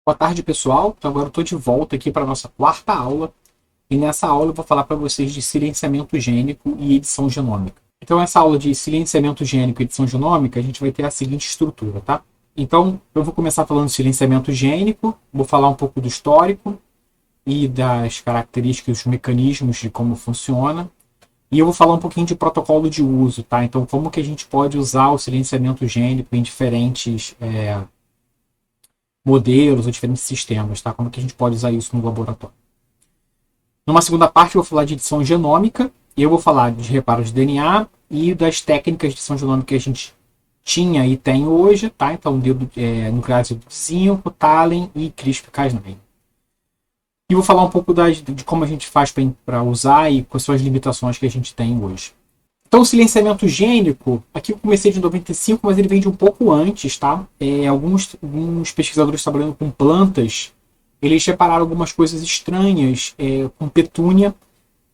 Boa tarde, pessoal. Então, agora eu estou de volta aqui para a nossa quarta aula. E nessa aula eu vou falar para vocês de silenciamento gênico e edição genômica. Então, essa aula de silenciamento gênico e edição genômica, a gente vai ter a seguinte estrutura, tá? Então, eu vou começar falando de silenciamento gênico, vou falar um pouco do histórico e das características, dos mecanismos de como funciona. E eu vou falar um pouquinho de protocolo de uso, tá? Então, como que a gente pode usar o silenciamento gênico em diferentes modelos ou diferentes sistemas, tá? Como que a gente pode usar isso no laboratório. Numa segunda parte eu vou falar de edição genômica, e eu vou falar de reparo de DNA e das técnicas de edição genômica que a gente tinha e tem hoje, tá? Então, no caso do Zinco, Talem e CRISPR-Cas9. E vou falar um pouco de como a gente faz para usar e quais são as limitações que a gente tem hoje. Então, o silenciamento gênico, aqui eu comecei de 95, mas ele vem de um pouco antes, tá? Alguns pesquisadores trabalhando com plantas, eles repararam algumas coisas estranhas com petúnia,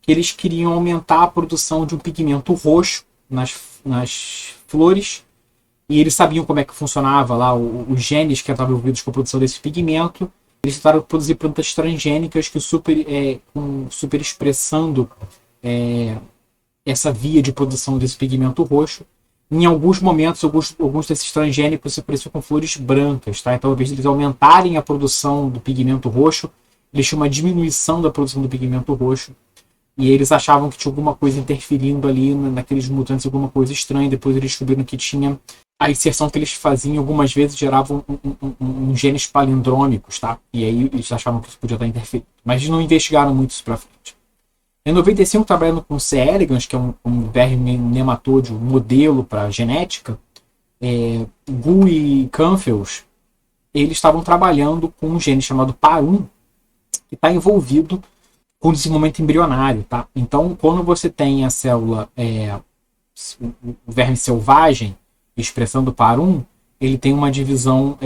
que eles queriam aumentar a produção de um pigmento roxo nas flores, e eles sabiam como é que funcionava lá os genes que estavam envolvidos com a produção desse pigmento. Eles tentaram produzir plantas transgênicas que super expressando essa via de produção desse pigmento roxo. Em alguns momentos, alguns desses transgênicos se pareciam com flores brancas, tá? Então, ao invés de eles aumentarem a produção do pigmento roxo, eles tinham uma diminuição da produção do pigmento roxo. E eles achavam que tinha alguma coisa interferindo ali naqueles mutantes, alguma coisa estranha. Depois eles descobriram que tinha a inserção que eles faziam, algumas vezes geravam genes palindrômicos, tá? E aí eles achavam que isso podia estar interferindo. Mas eles não investigaram muito isso pra frente. Em 95, trabalhando com C. elegans, que é um verme nematóide, um modelo para genética, Gu e Campbell, eles estavam trabalhando com um gene chamado PAR1, que está envolvido com o desenvolvimento embrionário. Tá? Então, quando você tem a célula, o verme selvagem, expressando PAR1, ele tem uma divisão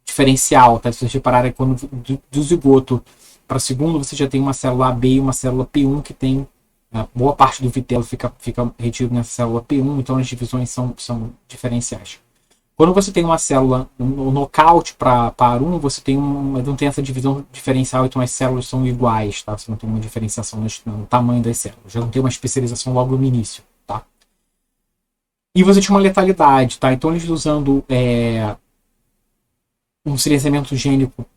diferencial. Tá? Se vocês repararem, quando do zigoto para segundo, você já tem uma célula AB e uma célula P1 que tem boa parte do vitelo fica retido nessa célula P1, então as divisões são diferenciais. Quando você tem uma célula, um knockout para PAR1, você não tem essa divisão diferencial, então as células são iguais, tá? Você não tem uma diferenciação no tamanho das células, já não tem uma especialização logo no início, tá? E você tinha uma letalidade, tá? Então eles usando um silenciamento gênico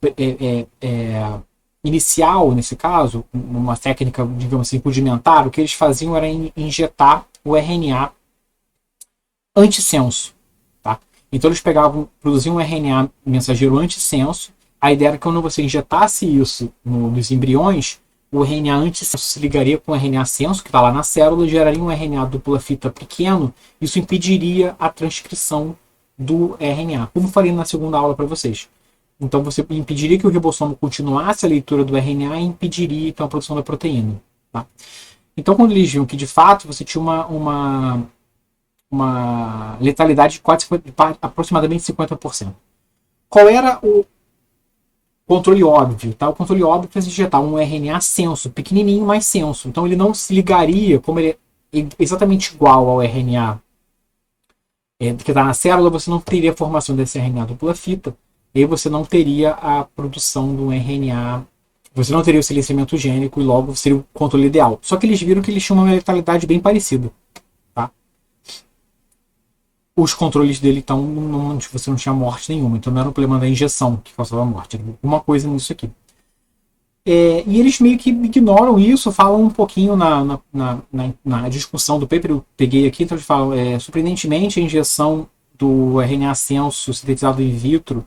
inicial, nesse caso, uma técnica, digamos assim, rudimentar, o que eles faziam era injetar o RNA antissenso. Tá? Então eles produziam um RNA mensageiro antissenso. A ideia era que quando você injetasse isso nos embriões, o RNA antissenso se ligaria com o RNA senso, que está lá na célula, e geraria um RNA dupla fita pequeno. Isso impediria a transcrição do RNA, como falei na segunda aula para vocês. Então você impediria que o ribossomo continuasse a leitura do RNA e impediria então a produção da proteína. Tá? Então quando eles viam que de fato você tinha uma letalidade de aproximadamente 50%. Qual era o controle óbvio? Tá? O controle óbvio é injetar um RNA senso, pequenininho, mas senso. Então ele não se ligaria, como ele é exatamente igual ao RNA que está na célula, você não teria a formação desse RNA dupla fita. E você não teria a produção do RNA, você não teria o silenciamento gênico e logo seria o controle ideal. Só que eles viram que eles tinham uma letalidade bem parecida. Tá? Os controles dele, então, você não tinha morte nenhuma. Então não era um problema da injeção que causava a morte. Era alguma coisa nisso aqui. E eles meio que ignoram isso, falam um pouquinho na discussão do paper, eu peguei aqui, então eles falam, surpreendentemente, a injeção do RNA senso sintetizado in vitro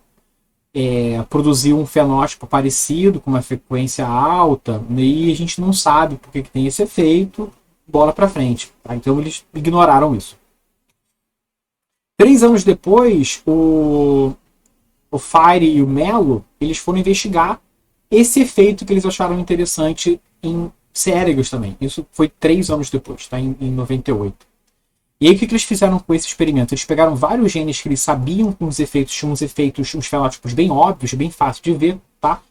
produziu um fenótipo parecido, com uma frequência alta, e a gente não sabe por que tem esse efeito, bola para frente. Tá? Então eles ignoraram isso. 3 anos depois, o Fire e o Mello, eles foram investigar esse efeito que eles acharam interessante em C. elegans também. Isso foi 3 anos depois, tá? em 98. E aí o que eles fizeram com esse experimento? Eles pegaram vários genes que eles sabiam que tinham uns fenótipos bem óbvios, bem fácil de ver, tá?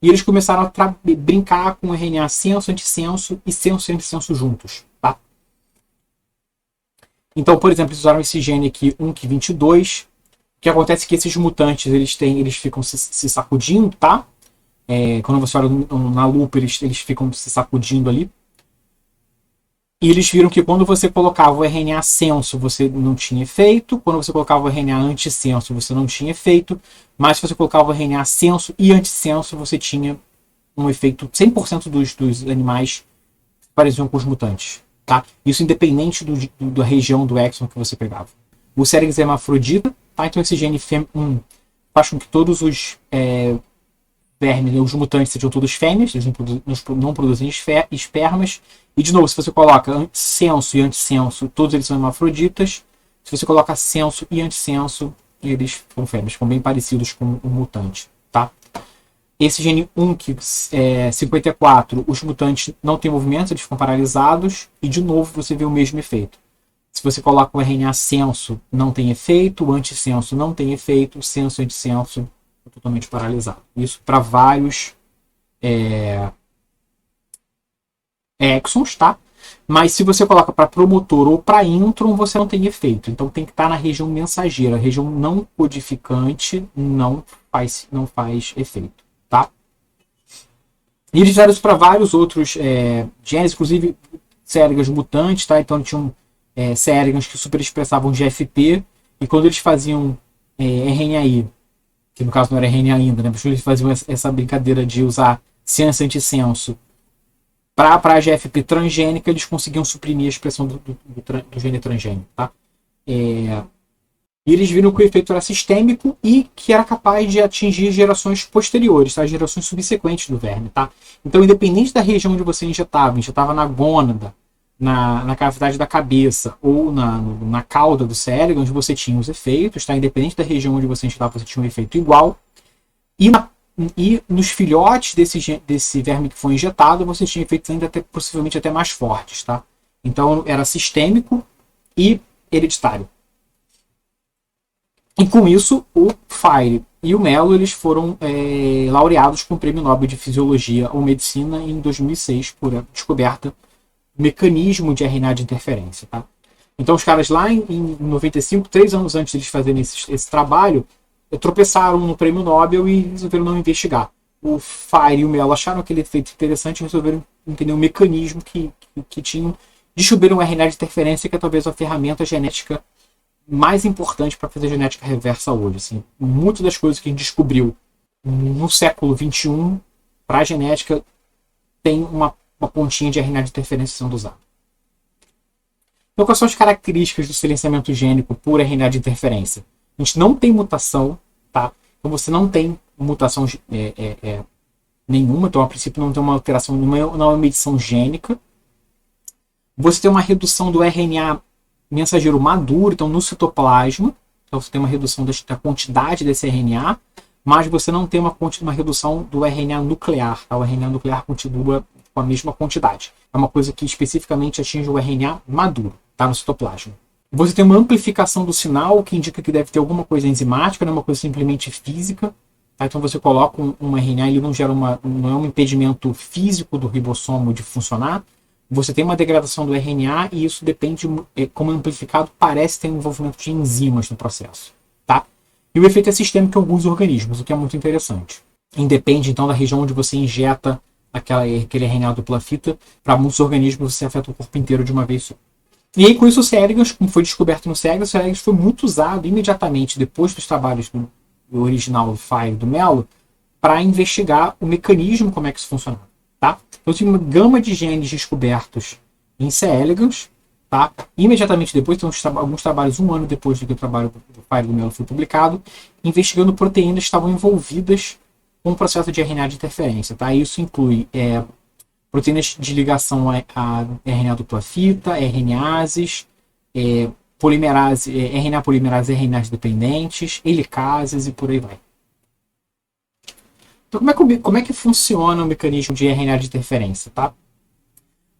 E eles começaram a brincar com RNA senso, antissenso e senso e antissenso juntos, tá? Então, por exemplo, eles usaram esse gene aqui, UNC22, O que acontece é que esses mutantes, eles ficam se sacudindo, tá? Quando você olha na lupa, eles ficam se sacudindo ali. E eles viram que quando você colocava o RNA senso, você não tinha efeito. Quando você colocava o RNA antissenso, você não tinha efeito. Mas se você colocava o RNA senso e antissenso, você tinha um efeito 100% dos animais pareciam com os mutantes. Tá? Isso independente da região do exon que você pegava. O Cerix é hermafrodita, tá? Então esse gene FEM1 faz com que todos os vermes, os mutantes sejam todos fêmeas, eles não produzem espermas. E de novo, se você coloca senso e antissenso, todos eles são hermafroditas. Se você coloca senso e antissenso, eles são fêmeas, ficam bem parecidos com o mutante. Tá? Esse gene 1, que é 54, os mutantes não têm movimento, eles ficam paralisados. E de novo você vê o mesmo efeito. Se você coloca o RNA senso, não tem efeito, o antissenso não tem efeito, o senso e antissenso totalmente paralisado. Isso para vários exons, tá? Mas se você coloca para promotor ou para intron, você não tem efeito. Então tem que estar na região mensageira. A região não codificante não faz efeito, tá? E eles fizeram isso para vários outros genes, inclusive céregas mutantes, tá? Então tinham céregas que superexpressavam GFP, e quando eles faziam RNAi, que no caso não era RNA ainda, né? Mas eles faziam essa brincadeira de usar senso e antissenso para a GFP transgênica, eles conseguiam suprimir a expressão do gene transgênico. Tá? E eles viram que o efeito era sistêmico e que era capaz de atingir gerações posteriores, tá? Gerações subsequentes do verme. Tá? Então, independente da região onde você injetava na gônada, na cavidade da cabeça ou na cauda do cérebro, onde você tinha os efeitos, tá? Independente da região onde você injetava, você tinha um efeito igual. E nos filhotes desse verme que foi injetado, você tinha efeitos ainda possivelmente até mais fortes. Tá? Então era sistêmico e hereditário. E com isso, o Fire e o Mello eles foram laureados com o Prêmio Nobel de Fisiologia ou Medicina em 2006 por a descoberta do mecanismo de RNA de interferência. Tá? Então os caras lá em 95, 3 anos antes de eles fazerem esse trabalho, tropeçaram no Prêmio Nobel e resolveram não investigar. O Fire e o Mello acharam aquele efeito interessante e resolveram entender o mecanismo que tinham. Descobriram o RNA de interferência, que é talvez a ferramenta genética mais importante para fazer genética reversa hoje. Assim. Muitas das coisas que a gente descobriu no século XXI para a genética tem uma pontinha de RNA de interferência sendo usada. Então, quais são as características do silenciamento gênico por RNA de interferência? A gente não tem mutação, tá? Então você não tem mutação nenhuma, então a princípio não tem uma alteração, não é uma medição gênica. Você tem uma redução do RNA mensageiro maduro, então no citoplasma, então você tem uma redução da quantidade desse RNA, mas você não tem uma redução do RNA nuclear, tá? O RNA nuclear continua com a mesma quantidade. É uma coisa que especificamente atinge o RNA maduro, tá? No citoplasma. Você tem uma amplificação do sinal, que indica que deve ter alguma coisa enzimática, não é uma coisa simplesmente física. Tá? Então você coloca um RNA, ele não é um impedimento físico do ribossomo de funcionar. Você tem uma degradação do RNA e isso depende, como amplificado, parece ter um envolvimento de enzimas no processo. Tá? E o efeito é sistêmico em alguns organismos, o que é muito interessante. Independe, então, da região onde você injeta aquele RNA dupla fita. Para muitos organismos, você afeta o corpo inteiro de uma vez só. E aí, com isso, o Cerigans, como foi descoberto no Cerigans, o Cerigans foi muito usado imediatamente depois dos trabalhos do original do Fire e do Mello para investigar o mecanismo, como é que isso funcionava. Tá? Então, tinha uma gama de genes descobertos em C. elegans. Tá? Imediatamente depois, então, alguns trabalhos, um ano depois do que o trabalho do Fire e do Mello foi publicado, investigando proteínas que estavam envolvidas com o processo de RNA de interferência. Tá? Isso inclui proteínas de ligação a RNA dupla fita, RNases, RNA polimerase, RNAs dependentes, helicases e por aí vai. Então, como é que funciona o mecanismo de RNA de interferência? Tá?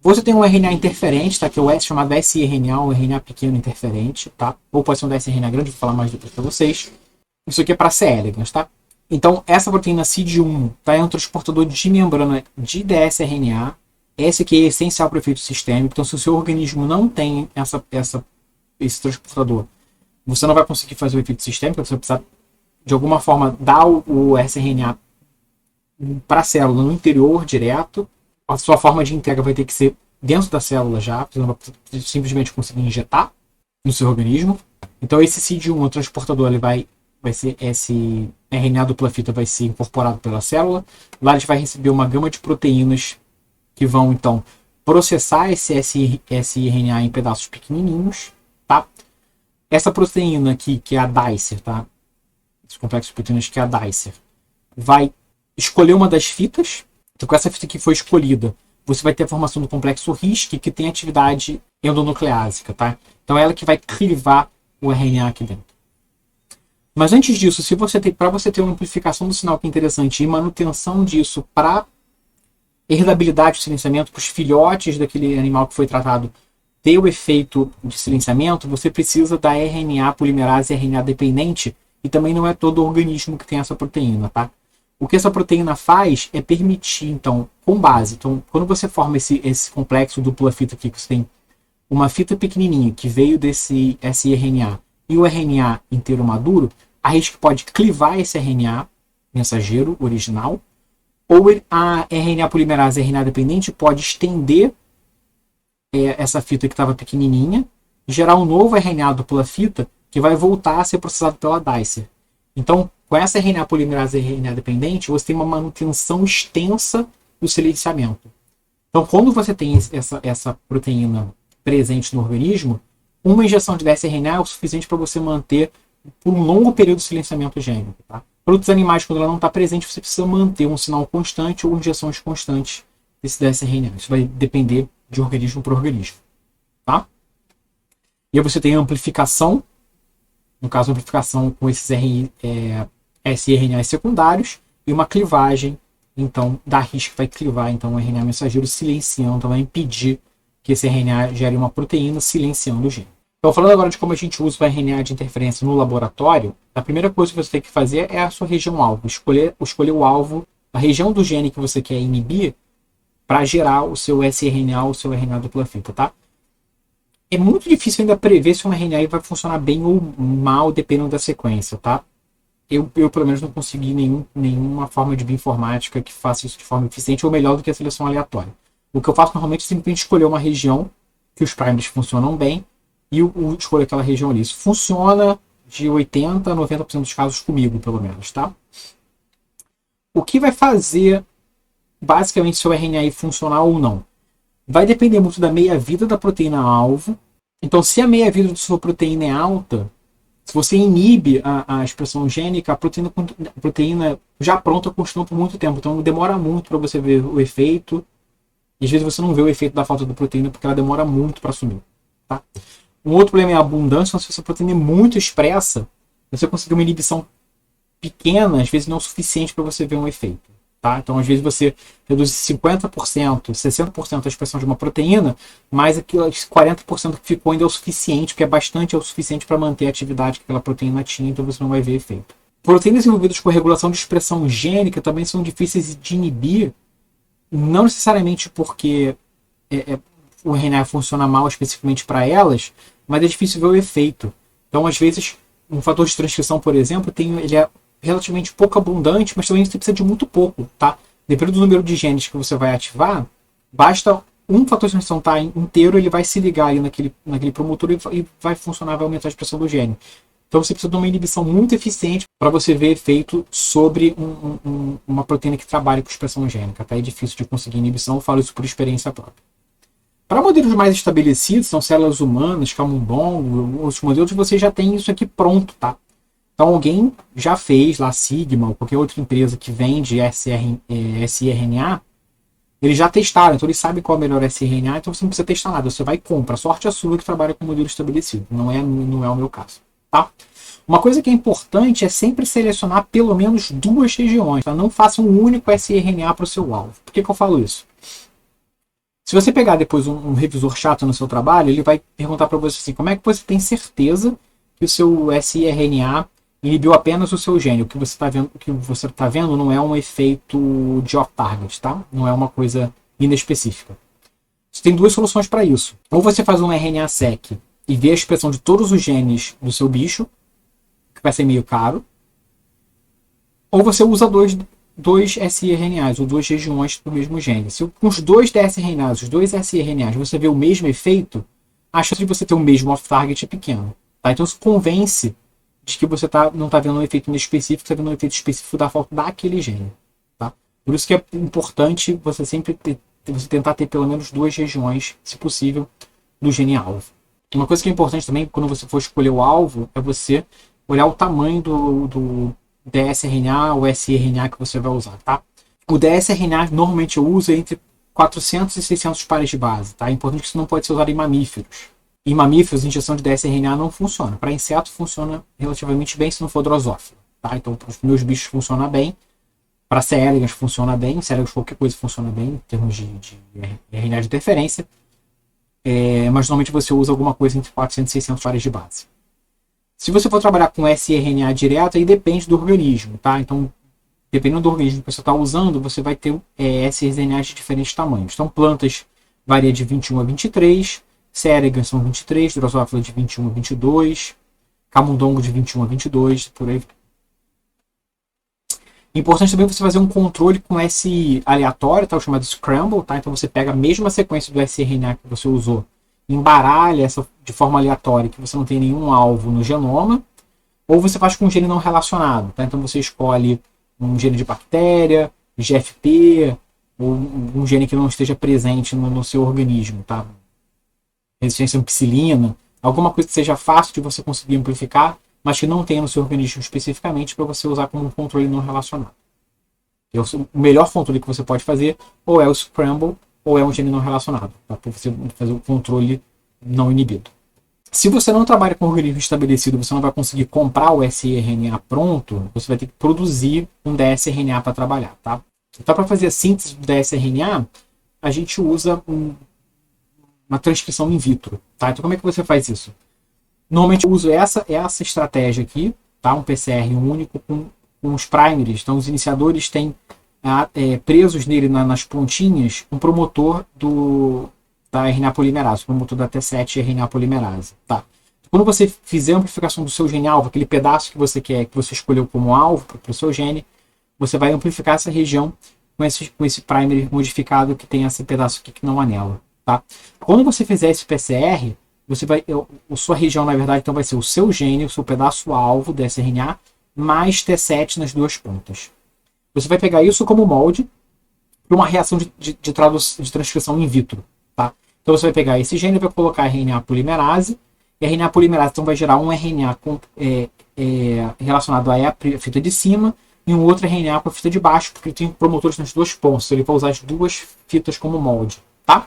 Você tem um RNA interferente, tá? Que é o chamado siRNA, um RNA pequeno interferente, tá? Ou pode ser um siRNA grande, vou falar mais depois para vocês. Isso aqui é para C. elegans, tá? Então, essa proteína CID1 tá, é um transportador de membrana de dsRNA. Esse aqui é essencial para o efeito sistêmico. Então, se o seu organismo não tem esse transportador, você não vai conseguir fazer o efeito sistêmico, você vai precisar, de alguma forma, dar o sRNA para a célula no interior direto. A sua forma de entrega vai ter que ser dentro da célula já, você não vai simplesmente conseguir injetar no seu organismo. Então esse CID1, o transportador, ele vai ser esse RNA dupla fita vai ser incorporado pela célula. Lá a gente vai receber uma gama de proteínas que vão então processar esse RNA em pedaços pequenininhos, tá? Essa proteína aqui, que é a dicer, tá? Esse complexo de proteínas que é a dicer, vai escolher uma das fitas. Então, com essa fita que foi escolhida, você vai ter a formação do complexo RISC, que tem atividade endonucleásica, tá? Então, é ela que vai crivar o RNA aqui dentro. Mas antes disso, para você ter uma amplificação do sinal que é interessante e manutenção disso para herdabilidade do silenciamento, para os filhotes daquele animal que foi tratado ter o efeito de silenciamento, você precisa da RNA polimerase RNA dependente, e também não é todo organismo que tem essa proteína, tá? O que essa proteína faz é permitir, então, com base, então, quando você forma esse complexo dupla fita aqui, que você tem uma fita pequenininha que veio desse sRNA e o RNA inteiro maduro, a RISC pode clivar esse RNA mensageiro original, ou a RNA polimerase RNA dependente pode estender essa fita que estava pequenininha, gerar um novo RNA dupla fita que vai voltar a ser processado pela dicer. Então, com essa RNA polimerase RNA dependente, você tem uma manutenção extensa do silenciamento. Então, quando você tem essa proteína presente no organismo, uma injeção de sRNA é o suficiente para você manter por um longo período de silenciamento gênico. Tá? Para outros animais, quando ela não está presente, você precisa manter um sinal constante ou injeções constantes desse sRNA. Isso vai depender de organismo para organismo. Tá? E aí você tem a amplificação, no caso, a amplificação com esses sRNAs secundários, e uma clivagem, então, da RISC vai clivar então, o RNA mensageiro, silenciando, então vai impedir que esse RNA gere uma proteína, silenciando o gene. Então, falando agora de como a gente usa o RNA de interferência no laboratório, a primeira coisa que você tem que fazer é a sua região-alvo. Escolher o alvo, a região do gene que você quer inibir, para gerar o seu sRNA ou o seu RNA dupla fita, tá? É muito difícil ainda prever se um RNA vai funcionar bem ou mal, dependendo da sequência, tá? Eu pelo menos, não consegui nenhuma forma de bioinformática que faça isso de forma eficiente ou melhor do que a seleção aleatória. O que eu faço normalmente é simplesmente escolher uma região que os primers funcionam bem e escolher aquela região ali. Isso funciona de 80% a 90% dos casos comigo, pelo menos, tá? O que vai fazer, basicamente, se o RNA funcionar ou não? Vai depender muito da meia-vida da proteína-alvo. Então, se a meia-vida da sua proteína é alta, se você inibe a expressão gênica, a proteína já pronta continua por muito tempo. Então, demora muito para você ver o efeito. E às vezes você não vê o efeito da falta da proteína porque ela demora muito para sumir. Tá? Um outro problema é a abundância. Se essa proteína é muito expressa, você conseguir uma inibição pequena, às vezes não é o suficiente para você ver um efeito. Tá? Então, às vezes você reduz 50%, 60% da expressão de uma proteína, mas aqueles 40% que ficou ainda é o suficiente, que é o suficiente para manter a atividade que aquela proteína tinha, então você não vai ver efeito. Proteínas envolvidas com regulação de expressão gênica também são difíceis de inibir, não necessariamente porque o RNA funciona mal especificamente para elas, mas é difícil ver o efeito. Então, às vezes, um fator de transcrição, por exemplo, ele é relativamente pouco abundante, mas também você precisa de muito pouco, tá? Dependendo do número de genes que você vai ativar, basta um fator de transcrição estar inteiro, ele vai se ligar ali naquele promotor e vai funcionar, vai aumentar a expressão do gene. Então você precisa de uma inibição muito eficiente para você ver efeito sobre uma proteína que trabalha com expressão gênica. Tá? É difícil de conseguir inibição, eu falo isso por experiência própria. Para modelos mais estabelecidos, são células humanas, camundongo, outros modelos, você já tem isso aqui pronto, tá? Então alguém já fez lá, Sigma ou qualquer outra empresa que vende sRNA, eles já testaram, então eles sabem qual é o melhor sRNA, então você não precisa testar nada, você vai e compra. A sorte é sua que trabalha com modelo estabelecido, não é o meu caso. Tá? Uma coisa que é importante é sempre selecionar pelo menos 2 regiões, tá? Não faça um único sRNA para o seu alvo. Por que eu falo isso? Se você pegar depois um revisor chato no seu trabalho, ele vai perguntar para você assim, como é que você tem certeza que o seu sRNA inibiu apenas o seu gene? O que você está vendo não é um efeito de off-target, tá? Não é uma coisa inespecífica. Você tem 2 soluções para isso. Ou você faz um RNA-seq e ver a expressão de todos os genes do seu bicho, que vai ser meio caro. Ou você usa dois siRNAs, ou duas regiões do mesmo gene. Se com os dois dsRNAs, os dois siRNAs, você vê o mesmo efeito, a chance de você ter o mesmo off-target é pequena. Tá? Então isso convence de que você não está vendo um efeito específico, você está vendo um efeito específico da falta daquele gene. Tá? Por isso que é importante você sempre você tentar ter pelo menos duas regiões, se possível, do gene alvo. Uma coisa que é importante também, quando você for escolher o alvo, é você olhar o tamanho do dsRNA ou siRNA que você vai usar. Tá? O dsRNA normalmente eu uso entre 400 e 600 pares de base. Tá? É importante que isso não pode ser usado em mamíferos. Em mamíferos, a injeção de dsRNA não funciona. Para inseto, funciona relativamente bem se não for drosófilo. Tá? Então, para os meus bichos funciona bem. Para céregas funciona bem. Céregas, qualquer coisa funciona bem em termos de RNA de interferência. Mas normalmente você usa alguma coisa entre 400 e 600 pares de base. Se você for trabalhar com siRNA direto, aí depende do organismo. Tá? Então, dependendo do organismo que você está usando, você vai ter siRNAs de diferentes tamanhos. Então, plantas varia de 21 a 23. Céregas são 23, drosófila de 21 a 22, camundongo de 21 a 22, por aí. Importante também você fazer um controle com esse aleatório, tá? O chamado scramble, tá? Então você pega a mesma sequência do siRNA que você usou, embaralha essa de forma aleatória, que você não tem nenhum alvo no genoma, ou você faz com um gene não relacionado, tá? Então você escolhe um gene de bactéria, GFP, ou um gene que não esteja presente no seu organismo, tá? Resistência à ampicilina, alguma coisa que seja fácil de você conseguir amplificar, mas que não tenha no seu organismo especificamente para você usar como um controle não relacionado. O melhor controle que você pode fazer ou é o scramble ou é um gene não relacionado, para você fazer o controle não inibido. Se você não trabalha com organismo estabelecido, você não vai conseguir comprar o siRNA pronto, você vai ter que produzir um dsRNA para trabalhar. Tá? Então, para fazer a síntese do dsRNA, a gente usa uma transcrição in vitro. Tá? Então, como é que você faz isso? Normalmente eu uso essa estratégia aqui, tá? Um PCR único com os primers. Então, os iniciadores têm presos nele nas pontinhas um promotor da RNA polimerase, o promotor da T7 RNA polimerase. Tá? Quando você fizer a amplificação do seu gene alvo, aquele pedaço que você quer, que você escolheu como alvo para o seu gene, você vai amplificar essa região com esse primer modificado que tem esse pedaço aqui que não anela. Tá? Quando você fizer esse PCR, a sua região, na verdade, então vai ser o seu gene, o seu pedaço alvo desse RNA, mais T7 nas duas pontas. Você vai pegar isso como molde para uma reação de transcrição in vitro. Tá? Então você vai pegar esse gene e vai colocar RNA polimerase, e a RNA polimerase então vai gerar um RNA relacionado à fita de cima e um outro RNA com a fita de baixo, porque ele tem promotores nas duas pontas, ele vai usar as duas fitas como molde. Tá?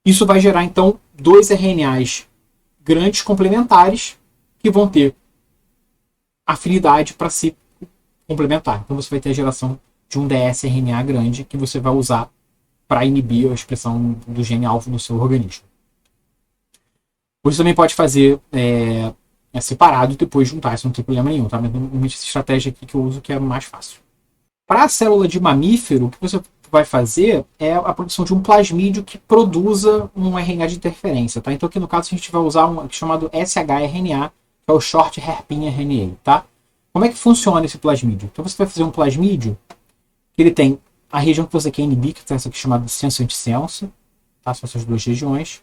Isso vai gerar, então, dois RNAs grandes complementares que vão ter afinidade para se complementar. Então, você vai ter a geração de um dsRNA grande que você vai usar para inibir a expressão do gene alvo no seu organismo. Você também pode fazer separado e depois juntar, isso não tem problema nenhum. Tá? Mas, normalmente, essa estratégia aqui que eu uso que é mais fácil. Para a célula de mamífero, o que você vai fazer é a produção de um plasmídio que produza um RNA de interferência. Tá? Então aqui no caso a gente vai usar um chamado shRNA, que é o Short Hairpin RNA. Tá? Como é que funciona esse plasmídio? Então você vai fazer um plasmídio que ele tem a região que você quer inibir, que é essa aqui chamada senso-antissenso, tá? São essas duas regiões.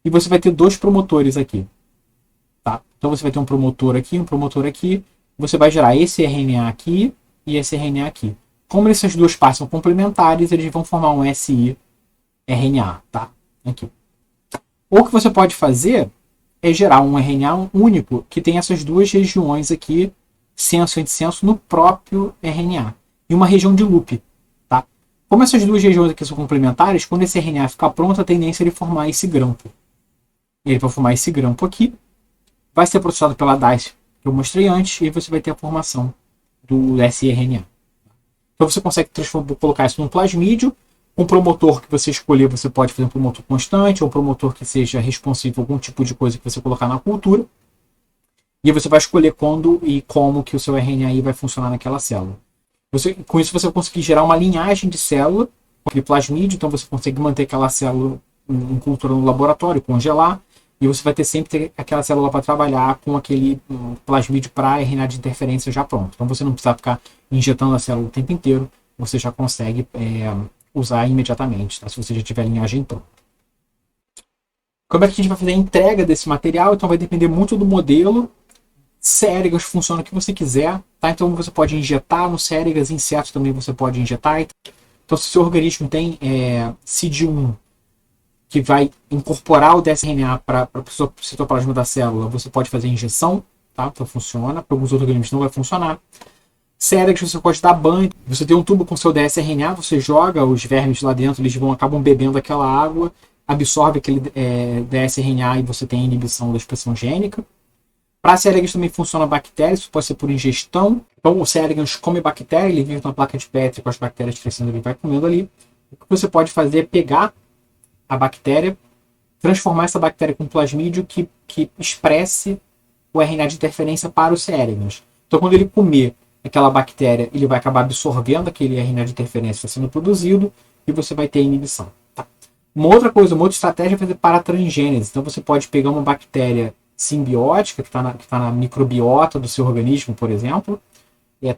E você vai ter dois promotores aqui. Tá? Então você vai ter um promotor aqui, você vai gerar esse RNA aqui e esse RNA aqui. Como essas duas partes são complementares, eles vão formar um siRNA, tá? Aqui. Ou o que você pode fazer é gerar um RNA único que tem essas duas regiões aqui, senso e antissenso, no próprio RNA. E uma região de loop, tá? Como essas duas regiões aqui são complementares, quando esse RNA ficar pronto, a tendência é ele formar esse grampo. Ele vai formar esse grampo aqui, vai ser processado pela DICE, que eu mostrei antes, e você vai ter a formação do siRNA. Então você consegue colocar isso num plasmídio. Um promotor que você escolher, você pode fazer um promotor constante, ou um promotor que seja responsivo a algum tipo de coisa que você colocar na cultura. E aí você vai escolher quando e como que o seu RNA vai funcionar naquela célula. Com isso você vai conseguir gerar uma linhagem de célula com aquele plasmídio, então você consegue manter aquela célula em cultura no laboratório, congelar, e você vai ter sempre aquela célula para trabalhar com aquele plasmídio para RNA de interferência já pronto. Então você não precisa ficar injetando a célula o tempo inteiro, você já consegue usar imediatamente, tá? Se você já tiver a linhagem pronta. Como é que a gente vai fazer a entrega desse material? Então vai depender muito do modelo. Céregas funciona o que você quiser, tá? Então você pode injetar no céregas, insetos também você pode injetar. Então se o seu organismo tem CID1, que vai incorporar o dsRNA para o citoplasma da célula, você pode fazer injeção, tá? Então funciona. Para alguns outros organismos não vai funcionar. Céregas você pode dar banho. Você tem um tubo com seu dsRNA, você joga os vermes lá dentro, eles acabam bebendo aquela água, absorve aquele dsRNA e você tem inibição da expressão gênica. Para C. elegans também funciona bactérias, isso pode ser por ingestão. Então o C. elegans come bactéria, ele vive numa placa de Petri com as bactérias crescendo, ele vai comendo ali. O que você pode fazer é pegar a bactéria, transformar essa bactéria com plasmídio que expresse o RNA de interferência para o C. elegans. Então quando ele comer aquela bactéria, ele vai acabar absorvendo aquele RNA de interferência que está sendo produzido e você vai ter inibição. Tá? Uma outra estratégia é fazer paratransgênese. Então você pode pegar uma bactéria simbiótica, que está na microbiota do seu organismo, por exemplo,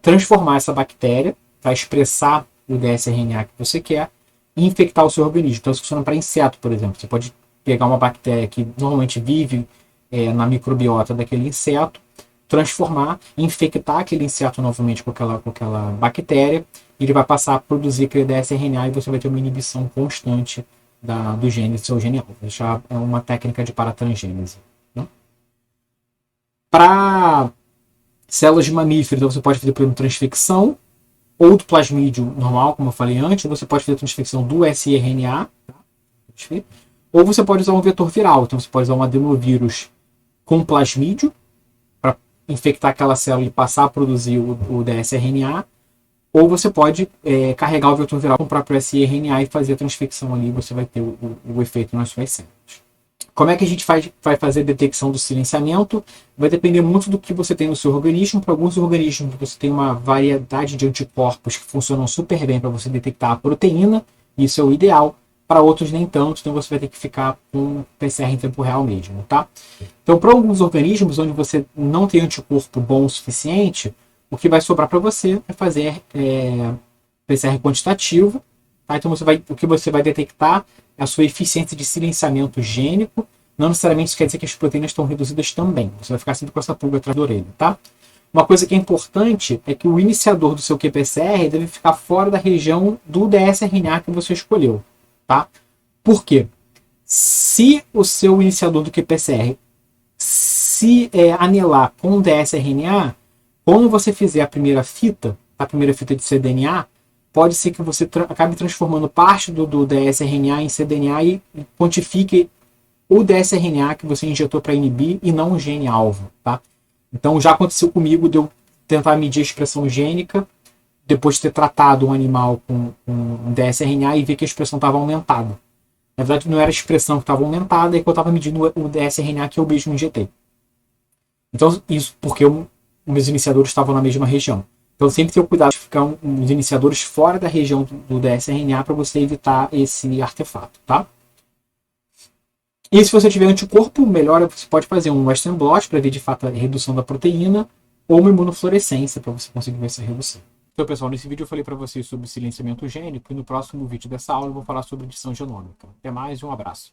transformar essa bactéria para expressar o dsRNA que você quer e infectar o seu organismo. Então isso funciona para inseto, por exemplo. Você pode pegar uma bactéria que normalmente vive na microbiota daquele inseto, transformar, infectar aquele inseto novamente com aquela bactéria, e ele vai passar a produzir aquele dsRNA e você vai ter uma inibição constante do gene do seu gene alvo. Isso é uma técnica de paratransgênese. Para células de mamíferos, então você pode fazer, por exemplo, transfecção ou do plasmídio normal, como eu falei antes, ou você pode fazer transfecção do siRNA, ou você pode usar um vetor viral. Então você pode usar um adenovírus com plasmídio para infectar aquela célula e passar a produzir o dsRNA, ou você pode carregar o vetor viral com o próprio siRNA e fazer a transfecção ali, você vai ter o efeito nas suas células. Como é que a gente vai fazer a detecção do silenciamento? Vai depender muito do que você tem no seu organismo. Para alguns organismos você tem uma variedade de anticorpos que funcionam super bem para você detectar a proteína, isso é o ideal. Para outros nem tanto, então você vai ter que ficar com PCR em tempo real mesmo, tá? Então para alguns organismos onde você não tem anticorpo bom o suficiente, o que vai sobrar para você é fazer PCR quantitativo, tá? Então o que você vai detectar a sua eficiência de silenciamento gênico. Não necessariamente isso quer dizer que as proteínas estão reduzidas também. Você vai ficar sempre com essa pulga atrás da orelha, tá? Uma coisa que é importante é que o iniciador do seu qPCR deve ficar fora da região do dsRNA que você escolheu, tá? Por quê? Se o seu iniciador do qPCR se anelar com o dsRNA, quando você fizer a primeira fita de cDNA, pode ser que você acabe transformando parte do dsRNA em cDNA e quantifique o dsRNA que você injetou para inibir e não o gene-alvo. Tá? Então já aconteceu comigo de eu tentar medir a expressão gênica, depois de ter tratado um animal com dsRNA e ver que a expressão estava aumentada. Na verdade não era a expressão que estava aumentada, é que eu estava medindo o dsRNA que eu mesmo injetei. Então isso porque meus iniciadores estavam na mesma região. Então sempre ter o cuidado de ficar os iniciadores fora da região do dsRNA para você evitar esse artefato, tá? E se você tiver anticorpo, melhor você pode fazer um Western blot para ver de fato a redução da proteína ou uma imunofluorescência para você conseguir ver essa redução. Então pessoal, nesse vídeo eu falei para vocês sobre silenciamento gênico e no próximo vídeo dessa aula eu vou falar sobre edição genômica. Até mais e um abraço.